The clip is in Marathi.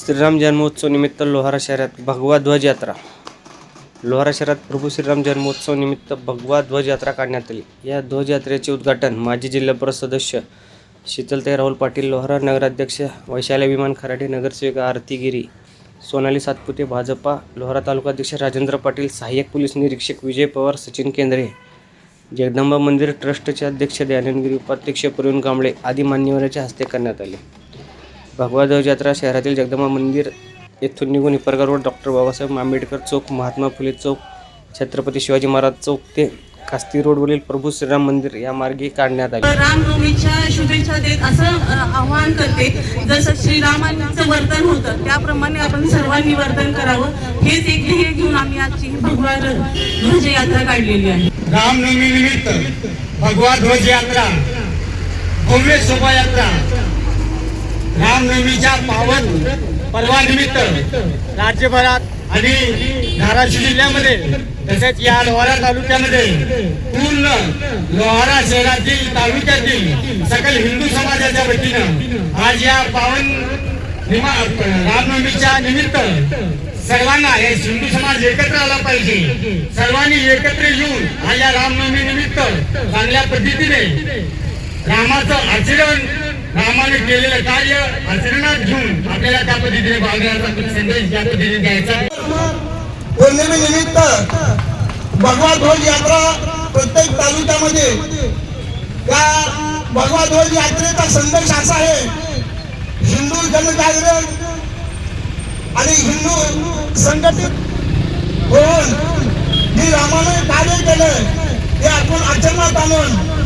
श्रीराम जन्मोत्सव निमित्त लोहारा शहरात भगवा ध्वज यात्रा. लोहारा शहरात प्रभू श्रीराम जन्मोत्सव निमित्त भगवा ध्वज यात्रा काढण्यात आली. या ध्वज यात्रेचे उद्घाटन माजी जिल्हा परिषद सदस्य शीतलताई राहुल पाटील, लोहारा नगराध्यक्ष वैशाली विमान खराडे, नगरसेविका आरती गिरी, सोनाली सातपुते, भाजपा लोहारा तालुकाध्यक्ष राजेंद्र पाटील, सहाय्यक पोलीस निरीक्षक विजय पवार, सचिन केंद्रे, जगदंबा मंदिर ट्रस्टचे अध्यक्ष दयानंद गिरी, उपाध्यक्ष प्रवीण कांबळे आदी मान्यवरांच्या हस्ते करण्यात आले. भगवा ध्वज यात्रा शहरातील जगदंबा मंदिर येथून निघून हिप्परगा रोड, डॉक्टर बाबासाहेब आंबेडकर चौक, महात्मा फुले चौक, छत्रपती शिवाजी महाराज चौक ते कास्ती रोडवरील प्रभू श्रीराम मंदिर या मार्गे काढण्यात आले. रामनवमीच्या शुभेच्छा देत असं आवाहन करते. जसं श्रीरामांचं वर्तन होतं त्याप्रमाणे आपण सर्वांनी वर्तन करावं, हेच एक ध्येय घेऊन आम्ही आजची भगवा ध्वज यात्रा काढलेली आहे. रामनवमी निमित्त भगवा ध्वज यात्रा, भव्य शोभायात्रा रामनवमीच्या पावन पर्वानिमित्त राज्यभरात आणि धाराशिव जिल्ह्यामध्ये तसेच या लोहारा तालुक्यामध्ये पूर्ण लोहारा शहरातील तालुक्यातील सकल हिंदू समाजाच्या वतीनं आज या पावन रामनवमीच्या निमित्त सर्वांना हे हिंदू समाज एकत्र आला पाहिजे. सर्वांनी एकत्र येऊन आज या रामनवमी निमित्त चांगल्या पद्धतीने रामाचं आचरण, रामाने केलेलं कार्य आचरणात घेऊन आपल्याला त्या पद्धतीने वागण्याचा संदेश त्या पद्धतीने द्यायचा. पौर्णिमेनिमित्त भगवा ध्वज यात्रा प्रत्येक तालुक्यामध्ये, या भगवा ध्वज यात्रेचा संदेश असा आहे, हिंदू जनजागरण आणि हिंदू संघटित होऊन जे रामाने कार्य केलं ते आपण आचरणात आणून